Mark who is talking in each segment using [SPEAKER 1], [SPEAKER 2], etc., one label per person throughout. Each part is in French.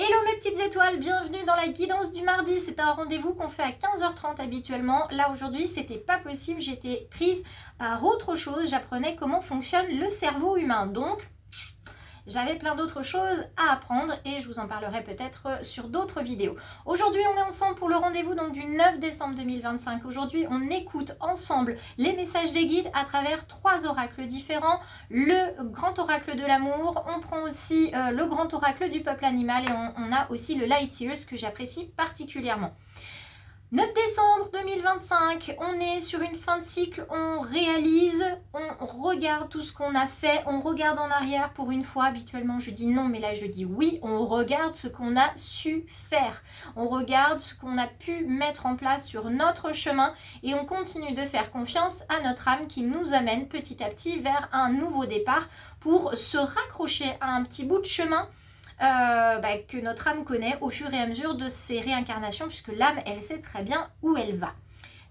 [SPEAKER 1] Hello mes petites étoiles, bienvenue dans la guidance du mardi. C'est un rendez-vous qu'on fait à 15h30 habituellement. Là aujourd'hui c'était pas possible, j'étais prise par autre chose. J'apprenais comment fonctionne le cerveau humain. Donc j'avais plein d'autres choses à apprendre et je vous en parlerai peut-être sur d'autres vidéos. Aujourd'hui, on est ensemble pour le rendez-vous donc du 9 décembre 2025. Aujourd'hui, on écoute ensemble les messages des guides à travers 3 oracles différents. Le grand oracle de l'amour, on prend aussi le grand oracle du peuple animal et on a aussi le Light Years que j'apprécie particulièrement. 9 décembre 2025, on est sur une fin de cycle, on réalise, on regarde tout ce qu'on a fait, on regarde en arrière pour une fois. Habituellement je dis non, mais là je dis oui, on regarde ce qu'on a su faire, on regarde ce qu'on a pu mettre en place sur notre chemin et on continue de faire confiance à notre âme qui nous amène petit à petit vers un nouveau départ pour se raccrocher à un petit bout de chemin que notre âme connaît au fur et à mesure de ses réincarnations, puisque l'âme, elle sait très bien où elle va.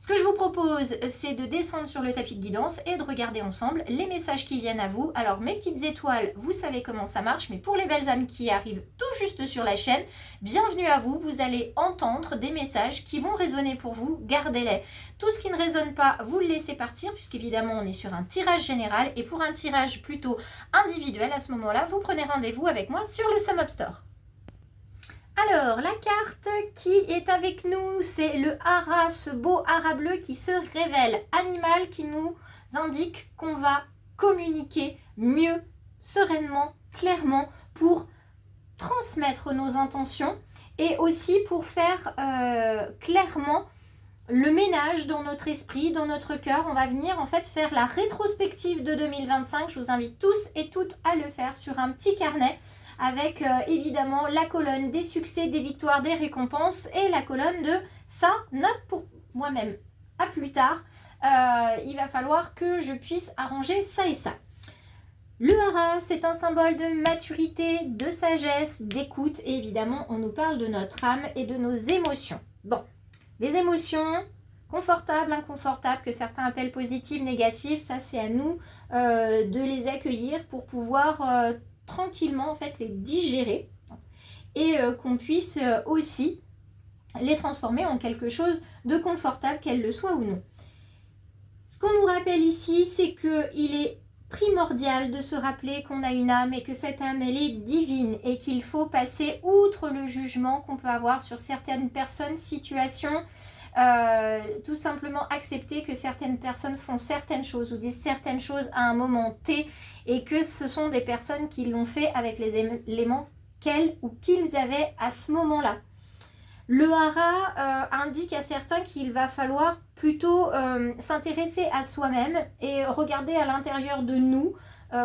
[SPEAKER 1] Ce que je vous propose, c'est de descendre sur le tapis de guidance et de regarder ensemble les messages qui viennent à vous. Alors, mes petites étoiles, vous savez comment ça marche, mais pour les belles âmes qui arrivent tout juste sur la chaîne, bienvenue à vous. Vous allez entendre des messages qui vont résonner pour vous, gardez-les. Tout ce qui ne résonne pas, vous le laissez partir, puisqu'évidemment, on est sur un tirage général. Et pour un tirage plutôt individuel, à ce moment-là, vous prenez rendez-vous avec moi sur le SumUp Store. Alors, la carte qui est avec nous, c'est le hara, ce beau hara bleu qui se révèle. Animal qui nous indique qu'on va communiquer mieux, sereinement, clairement, pour transmettre nos intentions et aussi pour faire clairement le ménage dans notre esprit, dans notre cœur. On va venir en fait faire la rétrospective de 2025. Je vous invite tous et toutes à le faire sur un petit carnet avec évidemment la colonne des succès, des victoires, des récompenses et la colonne de ça, note pour moi-même. À plus tard, il va falloir que je puisse arranger ça et ça. Le hara, c'est un symbole de maturité, de sagesse, d'écoute et évidemment, on nous parle de notre âme et de nos émotions. Bon, les émotions, confortables, inconfortables, que certains appellent positives, négatives, ça c'est à nous de les accueillir pour pouvoir tranquillement en fait les digérer et qu'on puisse aussi les transformer en quelque chose de confortable, qu'elle le soit ou non. Ce qu'on nous rappelle ici, c'est qu'il est primordial de se rappeler qu'on a une âme et que cette âme elle est divine et qu'il faut passer outre le jugement qu'on peut avoir sur certaines personnes, situations, tout simplement accepter que certaines personnes font certaines choses ou disent certaines choses à un moment T et que ce sont des personnes qui l'ont fait avec les éléments qu'elles ou qu'ils avaient à ce moment-là. Le hara indique à certains qu'il va falloir plutôt s'intéresser à soi-même et regarder à l'intérieur de nous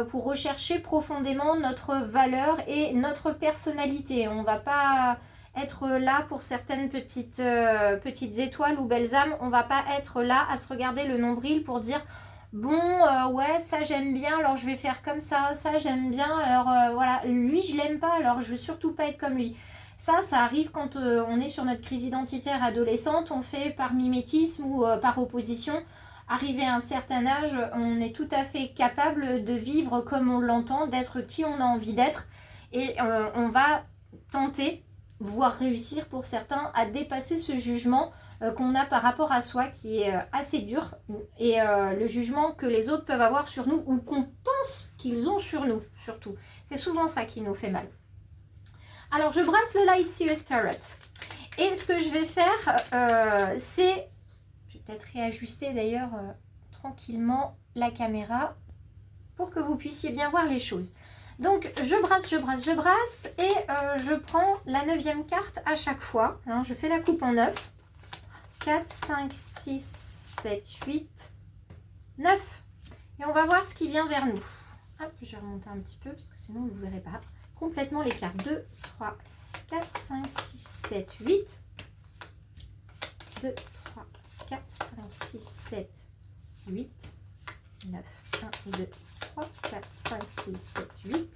[SPEAKER 1] pour rechercher profondément notre valeur et notre personnalité. On ne va pas être là pour certaines petites étoiles ou belles âmes. On ne va pas être là à se regarder le nombril pour dire bon ouais ça j'aime bien alors je vais faire comme ça j'aime bien alors voilà lui je l'aime pas alors je veux surtout pas être comme lui. Ça arrive quand on est sur notre crise identitaire adolescente, on fait par mimétisme ou par opposition. Arrivé à un certain âge, on est tout à fait capable de vivre comme on l'entend, d'être qui on a envie d'être. Et on va tenter, voire réussir pour certains, à dépasser ce jugement qu'on a par rapport à soi qui est assez dur. Et le jugement que les autres peuvent avoir sur nous ou qu'on pense qu'ils ont sur nous, surtout. C'est souvent ça qui nous fait mal. Alors, je brasse le Light Years Tarot. Et ce que je vais faire, c'est... Je vais peut-être réajuster d'ailleurs tranquillement la caméra pour que vous puissiez bien voir les choses. Donc, je brasse et je prends la 9e carte à chaque fois. Hein, je fais la coupe en 9. 4, 5, 6, 7, 8, 9. Et on va voir ce qui vient vers nous. Hop, je vais remonter un petit peu parce que sinon vous ne verrez pas complètement les cartes. 2, 3, 4, 5, 6, 7, 8. 2, 3, 4, 5, 6, 7, 8, 9. 1, 2, 3, 4, 5, 6, 7, 8,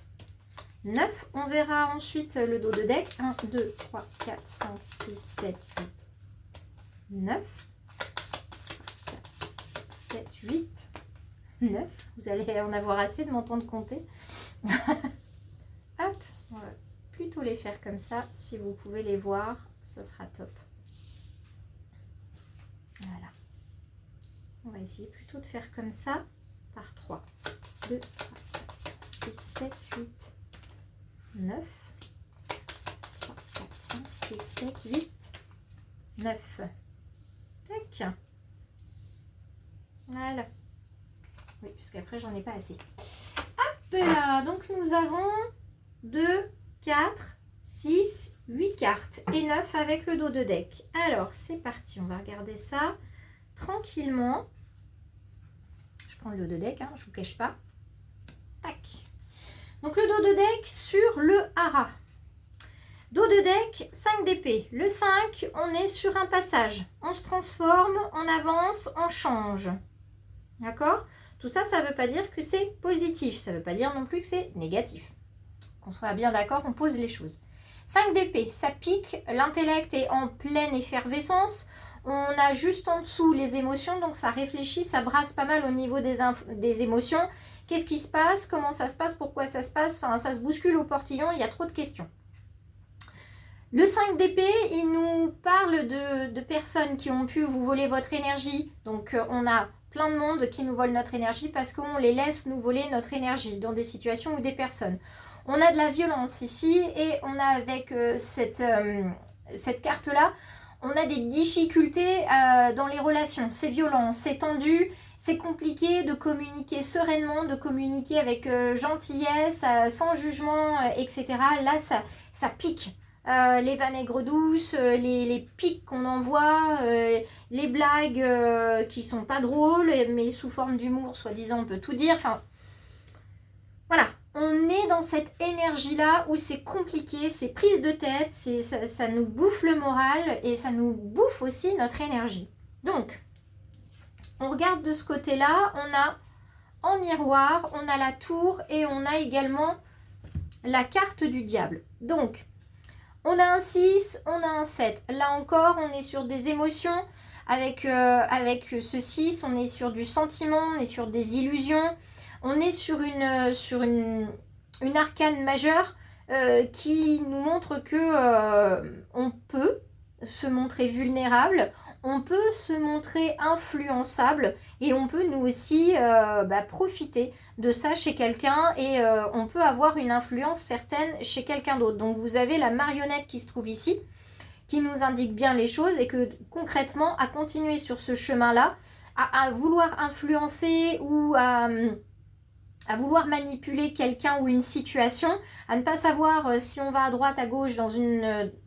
[SPEAKER 1] 9. On verra ensuite le dos de deck. 1, 2, 3, 4, 5, 6, 7, 8, 9. 4, 6, 7, 8, 9. Vous allez en avoir assez de m'entendre compter. Hop, on va plus plutôt les faire comme ça. Si vous pouvez les voir, ce sera top. Voilà. On va essayer plutôt de faire comme ça, par 3. 2, 3, 4, 6, 7, 8, 9. 3, 4, 5, 6, 7, 8, 9. Tac. Voilà. Oui, puisqu'après, j'en ai pas assez. Hop là. Donc, nous avons 2, 4, 6, 8 cartes et 9 avec le dos de deck. Alors, c'est parti. On va regarder ça tranquillement. Je prends le dos de deck, hein, je ne vous cache pas. Tac. Donc, le dos de deck sur le hara. Dos de deck, 5 d'épée. Le 5, on est sur un passage. On se transforme, on avance, on change. D'accord? Tout ça, ça ne veut pas dire que c'est positif. Ça ne veut pas dire non plus que c'est négatif. Qu'on soit bien d'accord, on pose les choses. 5 d'épée, ça pique. L'intellect est en pleine effervescence. On a juste en dessous les émotions. Donc, ça réfléchit, ça brasse pas mal au niveau des émotions. Qu'est-ce qui se passe? Comment ça se passe? Pourquoi ça se passe? Enfin, ça se bouscule au portillon. Il y a trop de questions. Le 5 d'épée, il nous parle de personnes qui ont pu vous voler votre énergie. Donc, on a plein de monde qui nous vole notre énergie parce qu'on les laisse nous voler notre énergie dans des situations ou des personnes. On a de la violence ici et on a avec cette carte-là, on a des difficultés dans les relations. C'est violent, c'est tendu, c'est compliqué de communiquer sereinement, de communiquer avec gentillesse, sans jugement, etc. Là, ça pique. Les vinaigres douces, les pics qu'on envoie, les blagues qui sont pas drôles, mais sous forme d'humour, soi-disant, on peut tout dire. Enfin, voilà, on est dans cette énergie-là où c'est compliqué, c'est prise de tête, ça nous bouffe le moral et ça nous bouffe aussi notre énergie. Donc, on regarde de ce côté-là, on a en miroir, on a la tour et on a également la carte du diable. Donc, on a un 6, on a un 7. Là encore, on est sur des émotions. Avec ce 6, on est sur du sentiment, on est sur des illusions. On est sur une arcane majeure qui nous montre que on peut se montrer vulnérable, on peut se montrer influençable et on peut nous aussi profiter de ça chez quelqu'un et on peut avoir une influence certaine chez quelqu'un d'autre. Donc vous avez la marionnette qui se trouve ici, qui nous indique bien les choses et que concrètement, à continuer sur ce chemin-là, à vouloir influencer ou à vouloir manipuler quelqu'un ou une situation, à ne pas savoir si on va à droite, à gauche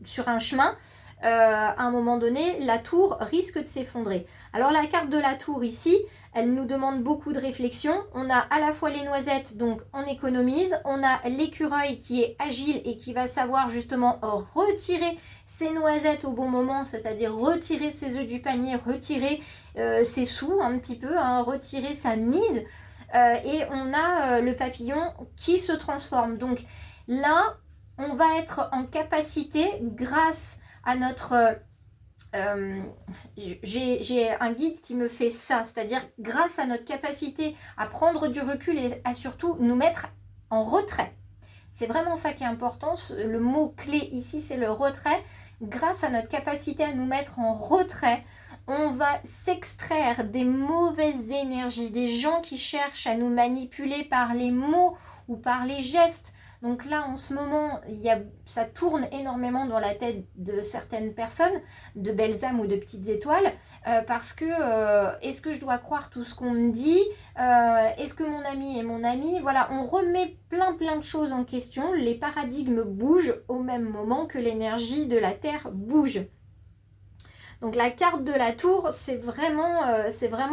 [SPEAKER 1] sur un chemin, à un moment donné, la tour risque de s'effondrer. Alors la carte de la tour ici, elle nous demande beaucoup de réflexion. On a à la fois les noisettes, donc on économise. On a l'écureuil qui est agile et qui va savoir justement retirer ses noisettes au bon moment, c'est-à-dire retirer ses œufs du panier, retirer ses sous un petit peu, hein, retirer sa mise. Et on a le papillon qui se transforme. Donc là, on va être en capacité, grâce à notre... j'ai un guide qui me fait ça, c'est-à-dire grâce à notre capacité à prendre du recul et à surtout nous mettre en retrait. C'est vraiment ça qui est important. Le mot clé ici, c'est le retrait. Grâce à notre capacité à nous mettre en retrait, on va s'extraire des mauvaises énergies, des gens qui cherchent à nous manipuler par les mots ou par les gestes. Donc là, en ce moment, ça tourne énormément dans la tête de certaines personnes, de belles âmes ou de petites étoiles, parce que est-ce que je dois croire tout ce qu'on me dit? Est-ce que mon ami est mon ami? Voilà, on remet plein de choses en question. Les paradigmes bougent au même moment que l'énergie de la Terre bouge. Donc la carte de la tour, c'est vraiment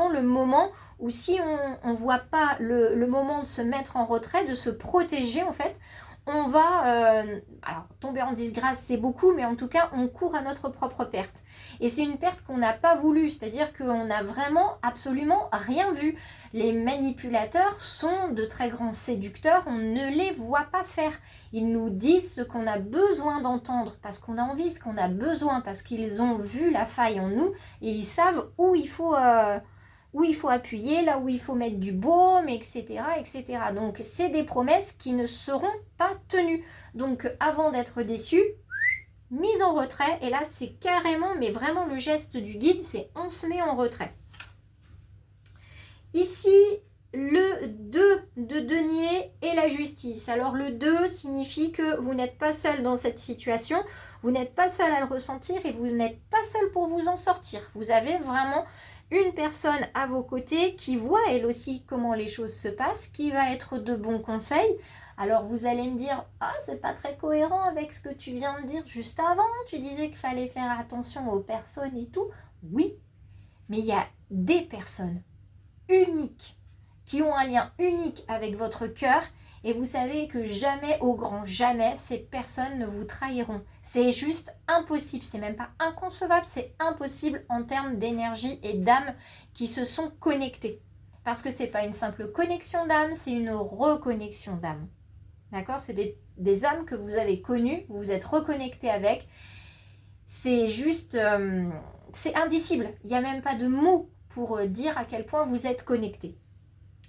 [SPEAKER 1] le moment où si on ne voit pas le moment de se mettre en retrait, de se protéger en fait, on va alors tomber en disgrâce, c'est beaucoup, mais en tout cas on court à notre propre perte. Et c'est une perte qu'on n'a pas voulu, c'est-à-dire qu'on n'a vraiment absolument rien vu. Les manipulateurs sont de très grands séducteurs, on ne les voit pas faire. Ils nous disent ce qu'on a besoin d'entendre, parce qu'on a envie, ce qu'on a besoin, parce qu'ils ont vu la faille en nous, et ils savent où il faut où il faut appuyer, là où il faut mettre du baume, etc., etc. Donc, c'est des promesses qui ne seront pas tenues. Donc, avant d'être déçu, mise en retrait. Et là, c'est carrément, mais vraiment le geste du guide, c'est on se met en retrait. Ici, le 2 de denier et la justice. Alors, le 2 signifie que vous n'êtes pas seul dans cette situation. Vous n'êtes pas seul à le ressentir et vous n'êtes pas seul pour vous en sortir. Vous avez vraiment une personne à vos côtés qui voit elle aussi comment les choses se passent, qui va être de bons conseils. Alors vous allez me dire, ah c'est pas très cohérent avec ce que tu viens de dire juste avant, tu disais qu'il fallait faire attention aux personnes et tout. Oui, mais il y a des personnes uniques qui ont un lien unique avec votre cœur. Et vous savez que jamais, au grand jamais, ces personnes ne vous trahiront. C'est juste impossible, c'est même pas inconcevable, c'est impossible en termes d'énergie et d'âme qui se sont connectées. Parce que c'est pas une simple connexion d'âme, c'est une reconnexion d'âme. D'accord? C'est des âmes que vous avez connues, vous vous êtes reconnecté avec. C'est juste, c'est indicible. Il n'y a même pas de mots pour dire à quel point vous êtes connecté.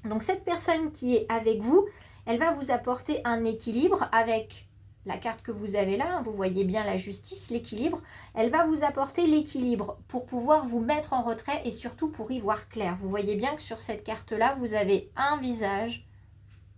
[SPEAKER 1] Donc cette personne qui est avec vous, elle va vous apporter un équilibre avec la carte que vous avez là, vous voyez bien la justice, l'équilibre. Elle va vous apporter l'équilibre pour pouvoir vous mettre en retrait et surtout pour y voir clair. Vous voyez bien que sur cette carte-là, vous avez un visage,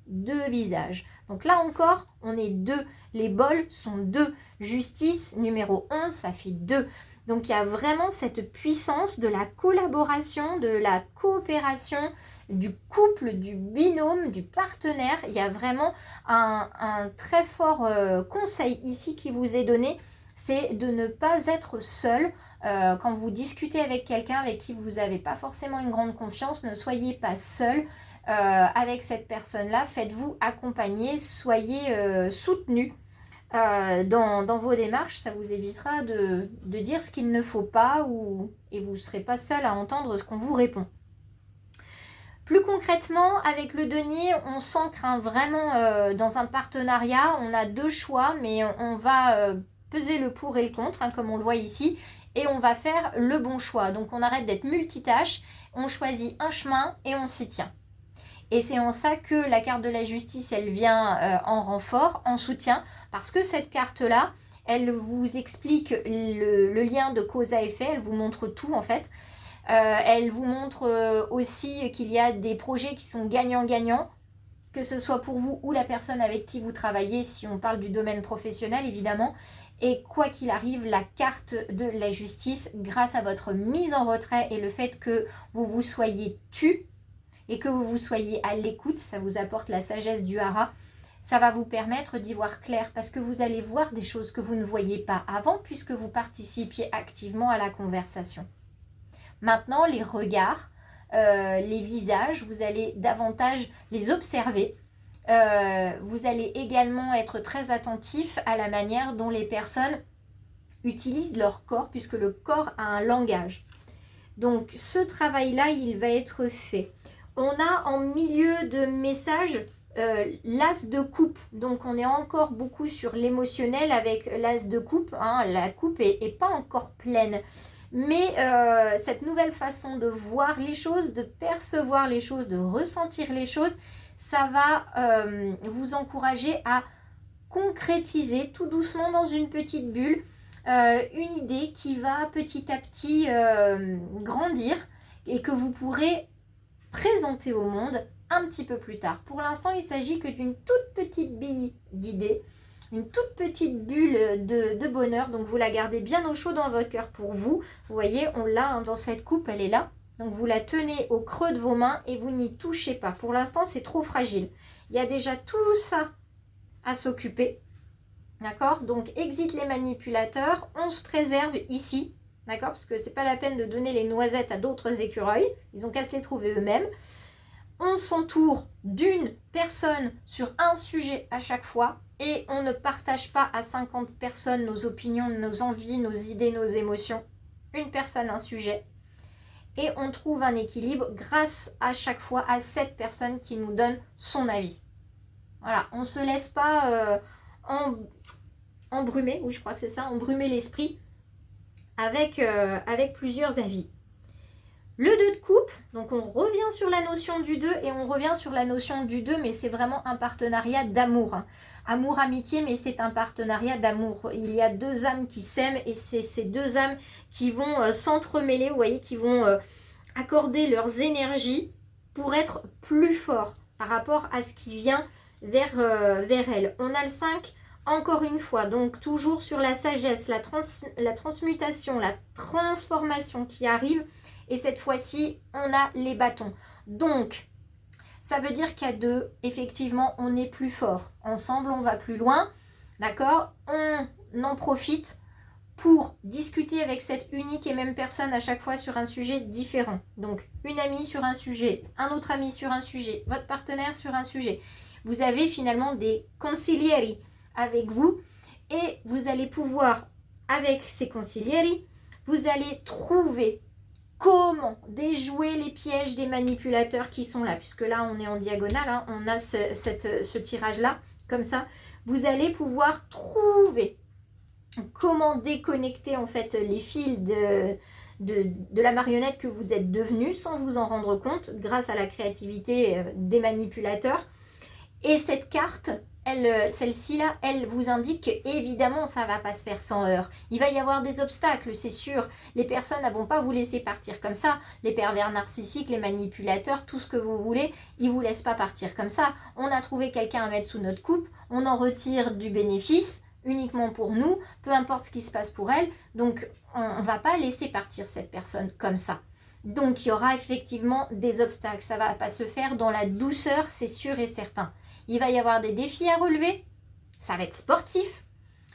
[SPEAKER 1] deux visages. Donc là encore, on est deux. Les bols sont deux. Justice, numéro 11, ça fait 2. Donc il y a vraiment cette puissance de la collaboration, de la coopération, du couple, du binôme, du partenaire. Il y a vraiment un très fort conseil ici qui vous est donné, c'est de ne pas être seul. Quand vous discutez avec quelqu'un avec qui vous n'avez pas forcément une grande confiance, ne soyez pas seul avec cette personne-là. Faites-vous accompagner, soyez soutenus dans vos démarches. Ça vous évitera de dire ce qu'il ne faut pas et vous ne serez pas seul à entendre ce qu'on vous répond. Plus concrètement, avec le denier, on s'ancre vraiment dans un partenariat. On a deux choix, mais on va peser le pour et le contre, comme on le voit ici, et on va faire le bon choix. Donc on arrête d'être multitâche, on choisit un chemin et on s'y tient. Et c'est en ça que la carte de la justice, elle vient en renfort, en soutien, parce que cette carte-là, elle vous explique le lien de cause à effet, elle vous montre tout en fait. Elle vous montre aussi qu'il y a des projets qui sont gagnants-gagnants, que ce soit pour vous ou la personne avec qui vous travaillez, si on parle du domaine professionnel évidemment. Et quoi qu'il arrive, la carte de la justice, grâce à votre mise en retrait et le fait que vous vous soyez tu et que vous soyez à l'écoute, ça vous apporte la sagesse du hara, ça va vous permettre d'y voir clair parce que vous allez voir des choses que vous ne voyiez pas avant puisque vous participiez activement à la conversation. Maintenant, les regards, les visages, vous allez davantage les observer. Vous allez également être très attentif à la manière dont les personnes utilisent leur corps, puisque le corps a un langage. Donc, ce travail-là, il va être fait. On a en milieu de message l'as de coupe. Donc, on est encore beaucoup sur l'émotionnel avec l'as de coupe. Hein. La coupe est pas encore pleine. Mais cette nouvelle façon de voir les choses, de percevoir les choses, de ressentir les choses, ça va vous encourager à concrétiser tout doucement dans une petite bulle une idée qui va petit à petit grandir et que vous pourrez présenter au monde un petit peu plus tard. Pour l'instant, il ne s'agit que d'une toute petite bille d'idées, une toute petite bulle de bonheur, donc vous la gardez bien au chaud dans votre cœur pour vous. Vous voyez, on l'a dans cette coupe, elle est là. Donc vous la tenez au creux de vos mains et vous n'y touchez pas. Pour l'instant, c'est trop fragile. Il y a déjà tout ça à s'occuper. D'accord? Donc exit les manipulateurs, on se préserve ici. D'accord? Parce que c'est pas la peine de donner les noisettes à d'autres écureuils. Ils ont qu'à se les trouver eux-mêmes. On s'entoure d'une personne sur un sujet à chaque fois. Et on ne partage pas à 50 personnes nos opinions, nos envies, nos idées, nos émotions. Une personne, un sujet. Et on trouve un équilibre grâce à chaque fois à cette personne qui nous donne son avis. Voilà, on ne se laisse pas embrumer, oui je crois que c'est ça, embrumer l'esprit avec plusieurs avis. Le 2 de coupe, donc on revient sur la notion du 2 et on revient sur la notion du 2, mais c'est vraiment un partenariat d'amour. Hein. Amour, amitié, mais c'est un partenariat d'amour. Il y a deux âmes qui s'aiment et c'est ces deux âmes qui vont s'entremêler, vous voyez, qui vont accorder leurs énergies pour être plus forts par rapport à ce qui vient vers elles. On a le 5, encore une fois, donc toujours sur la sagesse, la transmutation, la transformation qui arrive. Et cette fois-ci, on a les bâtons. Donc, ça veut dire qu'à deux, effectivement, on est plus fort. Ensemble, on va plus loin. D'accord? On en profite pour discuter avec cette unique et même personne à chaque fois sur un sujet différent. Donc, une amie sur un sujet, un autre ami sur un sujet, votre partenaire sur un sujet. Vous avez finalement des consiglieri avec vous et vous allez pouvoir, avec ces consiglieri, vous allez trouver comment déjouer les pièges des manipulateurs qui sont là, puisque là on est en diagonale, hein, on a ce tirage-là, comme ça. Vous allez pouvoir trouver comment déconnecter en fait les fils de la marionnette que vous êtes devenu sans vous en rendre compte grâce à la créativité des manipulateurs. Et cette carte, celle-ci là, elle vous indique qu'évidemment ça ne va pas se faire sans heurts. Il va y avoir des obstacles, c'est sûr. Les personnes ne vont pas vous laisser partir comme ça. Les pervers narcissiques, les manipulateurs, tout ce que vous voulez, ils ne vous laissent pas partir comme ça. On a trouvé quelqu'un à mettre sous notre coupe, on en retire du bénéfice uniquement pour nous, peu importe ce qui se passe pour elle. Donc on ne va pas laisser partir cette personne comme ça. Donc il y aura effectivement des obstacles. Ça ne va pas se faire dans la douceur, c'est sûr et certain. Il va y avoir des défis à relever, ça va être sportif.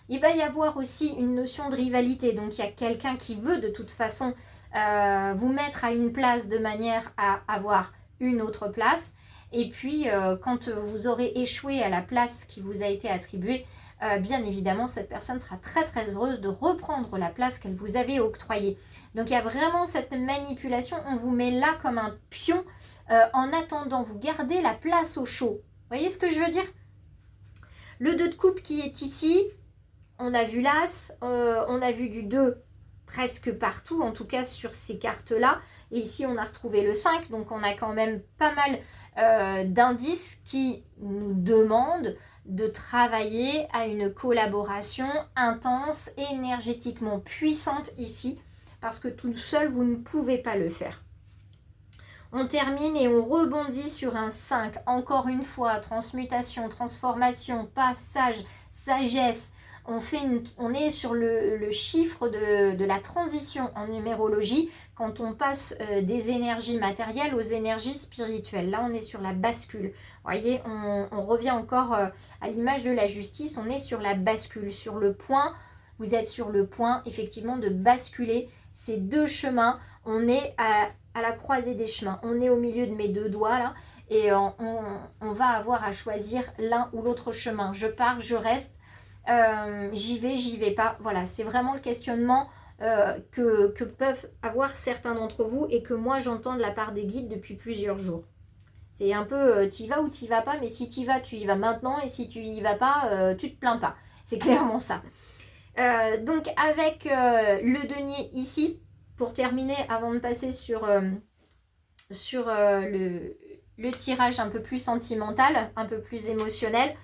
[SPEAKER 1] Il va y avoir aussi une notion de rivalité. Donc il y a quelqu'un qui veut de toute façon vous mettre à une place de manière à avoir une autre place. Et puis quand vous aurez échoué à la place qui vous a été attribuée, bien évidemment cette personne sera très très heureuse de reprendre la place qu'elle vous avait octroyée. Donc il y a vraiment cette manipulation, on vous met là comme un pion en attendant, vous gardez la place au chaud. Vous voyez ce que je veux dire? Le 2 de coupe qui est ici, on a vu l'As, on a vu du 2 presque partout, en tout cas sur ces cartes-là. Et ici, on a retrouvé le 5, donc on a quand même pas mal d'indices qui nous demandent de travailler à une collaboration intense, énergétiquement puissante ici, parce que tout seul, vous ne pouvez pas le faire. On termine et on rebondit sur un 5. Encore une fois, transmutation, transformation, passage, sagesse. On est sur le chiffre de la transition en numérologie quand on passe des énergies matérielles aux énergies spirituelles. Là, on est sur la bascule. Vous voyez, on revient encore à l'image de la justice. On est sur la bascule, sur le point. Vous êtes sur le point, effectivement, de basculer ces deux chemins. On est à la croisée des chemins. On est au milieu de mes deux doigts là et on va avoir à choisir l'un ou l'autre chemin. Je pars, je reste, j'y vais pas. Voilà, c'est vraiment le questionnement que peuvent avoir certains d'entre vous et que moi j'entends de la part des guides depuis plusieurs jours. C'est un peu tu y vas ou tu y vas pas, mais si tu y vas, tu y vas maintenant et si tu y vas pas, tu te plains pas. C'est clairement ça. Donc avec le denier ici, pour terminer, avant de passer sur le tirage un peu plus sentimental, un peu plus émotionnel,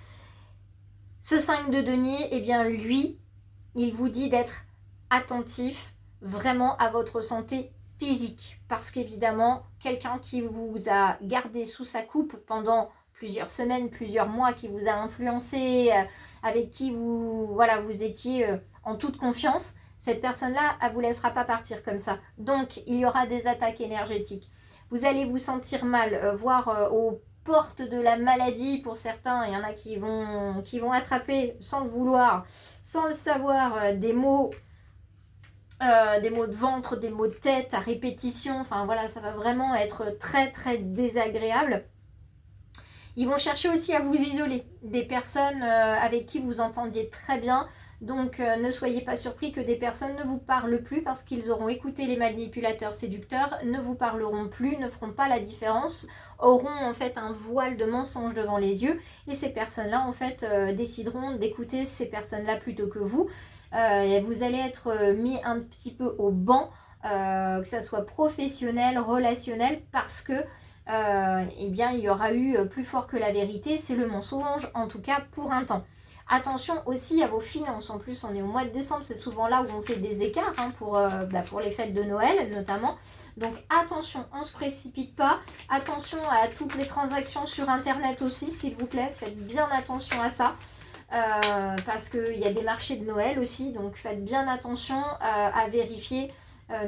[SPEAKER 1] ce 5 de denier, eh bien lui, il vous dit d'être attentif vraiment à votre santé physique. Parce qu'évidemment, quelqu'un qui vous a gardé sous sa coupe pendant plusieurs semaines, plusieurs mois, qui vous a influencé, avec qui vous étiez en toute confiance, cette personne-là, elle ne vous laissera pas partir comme ça. Donc, il y aura des attaques énergétiques. Vous allez vous sentir mal, voire aux portes de la maladie pour certains. Il y en a qui vont attraper sans le vouloir, sans le savoir, des maux de ventre, des maux de tête à répétition. Enfin voilà, ça va vraiment être très très désagréable. Ils vont chercher aussi à vous isoler des personnes avec qui vous entendiez très bien. Donc ne soyez pas surpris que des personnes ne vous parlent plus parce qu'ils auront écouté les manipulateurs séducteurs, ne vous parleront plus, ne feront pas la différence, auront en fait un voile de mensonges devant les yeux et ces personnes-là en fait décideront d'écouter ces personnes-là plutôt que vous. Vous allez être mis un petit peu au banc que ça soit professionnel, relationnel, parce que eh bien, il y aura eu plus fort que la vérité, c'est le mensonge, en tout cas pour un temps. Attention aussi à vos finances, en plus on est au mois de décembre, c'est souvent là où on fait des écarts pour les fêtes de Noël notamment. Donc attention, on ne se précipite pas, attention à toutes les transactions sur internet aussi s'il vous plaît, faites bien attention à ça. Parce qu'il y a des marchés de Noël aussi, donc faites bien attention à vérifier,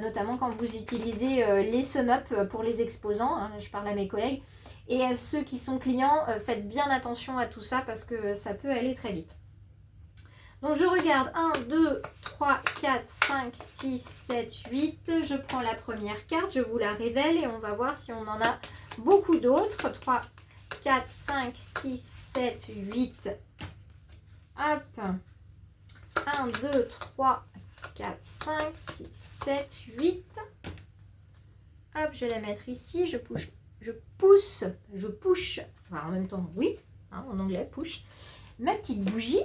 [SPEAKER 1] notamment quand vous utilisez les sum-up pour les exposants, hein, je parle à mes collègues, et à ceux qui sont clients, faites bien attention à tout ça parce que ça peut aller très vite. Donc je regarde 1, 2, 3, 4, 5, 6, 7, 8, je prends la première carte, je vous la révèle et on va voir si on en a beaucoup d'autres. 3, 4, 5, 6, 7, 8. Hop, 1, 2, 3, 4, 5, 6, 7, 8. Hop, je vais la mettre ici, je pousse, enfin, en même temps, oui, hein, en anglais, push, ma petite bougie.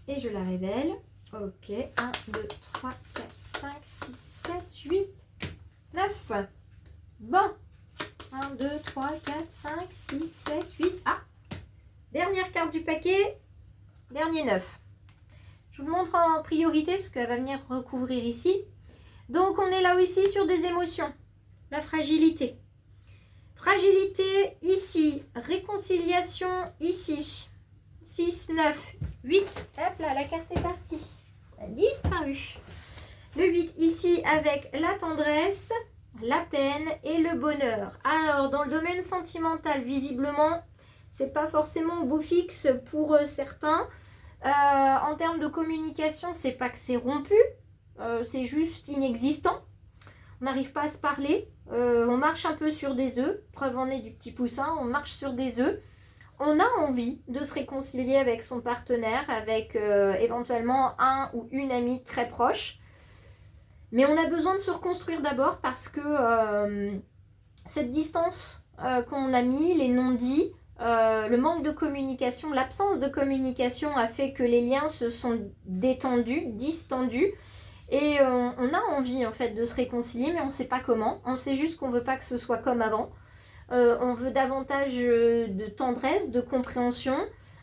[SPEAKER 1] Et je la révèle. Ok, 1, 2, 3, 4, 5, 6, 7, 8, 9. Bon, 1, 2, 3, 4, 5, 6, 7, 8. Ah, dernière carte du paquet, dernier 9. Je vous le montre en priorité parce qu'elle va venir recouvrir ici. Donc on est là aussi sur des émotions. La fragilité. Fragilité ici, réconciliation ici. 6, 9, 8. Hop là, la carte est partie. Elle a disparu. Le 8 ici avec la tendresse, la peine et le bonheur. Alors dans le domaine sentimental, visiblement, c'est pas forcément au beau fixe pour certains. En termes de communication, c'est pas que c'est rompu, c'est juste inexistant. On n'arrive pas à se parler, on marche un peu sur des œufs, preuve en est du petit poussin, on marche sur des œufs. On a envie de se réconcilier avec son partenaire, avec éventuellement un ou une amie très proche. Mais on a besoin de se reconstruire d'abord parce que cette distance qu'on a mis, les non-dits, le manque de communication, l'absence de communication a fait que les liens se sont détendus, distendus. Et on a envie en fait de se réconcilier, mais on ne sait pas comment. On sait juste qu'on ne veut pas que ce soit comme avant. On veut davantage de tendresse, de compréhension.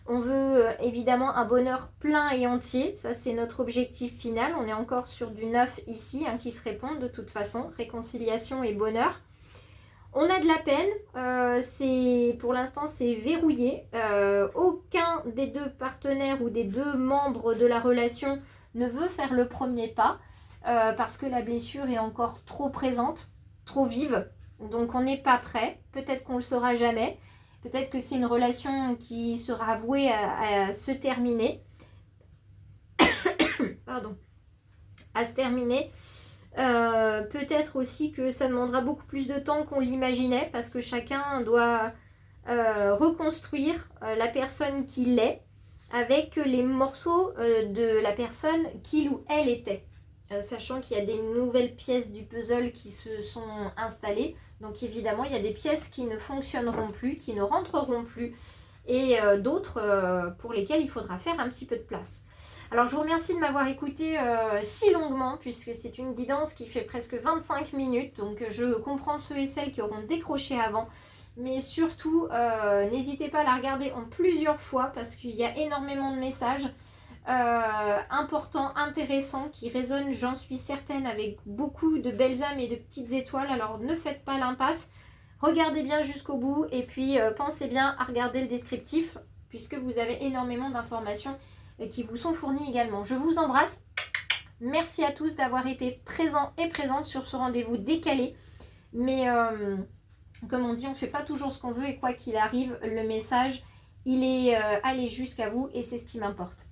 [SPEAKER 1] On veut évidemment un bonheur plein et entier. Ça, c'est notre objectif final. On est encore sur du 9 ici, hein, qui se répondent de toute façon. Réconciliation et bonheur. On a de la peine. Pour l'instant, c'est verrouillé. Aucun des deux partenaires ou des deux membres de la relation ne veut faire le premier pas parce que la blessure est encore trop présente, trop vive. Donc on n'est pas prêt. Peut-être qu'on ne le saura jamais. Peut-être que c'est une relation qui sera vouée à se terminer. Pardon. À se terminer. Peut-être aussi que ça demandera beaucoup plus de temps qu'on l'imaginait parce que chacun doit reconstruire la personne qu'il est avec les morceaux de la personne qu'il ou elle était. Sachant qu'il y a des nouvelles pièces du puzzle qui se sont installées. Donc évidemment, il y a des pièces qui ne fonctionneront plus, qui ne rentreront plus. Et d'autres pour lesquelles il faudra faire un petit peu de place. Alors je vous remercie de m'avoir écouté si longuement, puisque c'est une guidance qui fait presque 25 minutes. Donc je comprends ceux et celles qui auront décroché avant. Mais surtout, n'hésitez pas à la regarder en plusieurs fois parce qu'il y a énormément de messages importants, intéressants, qui résonnent, j'en suis certaine, avec beaucoup de belles âmes et de petites étoiles. Alors ne faites pas l'impasse, regardez bien jusqu'au bout et puis pensez bien à regarder le descriptif puisque vous avez énormément d'informations qui vous sont fournies également. Je vous embrasse. Merci à tous d'avoir été présents et présentes sur ce rendez-vous décalé. Mais comme on dit, on ne fait pas toujours ce qu'on veut et quoi qu'il arrive, le message, il est allé jusqu'à vous et c'est ce qui m'importe.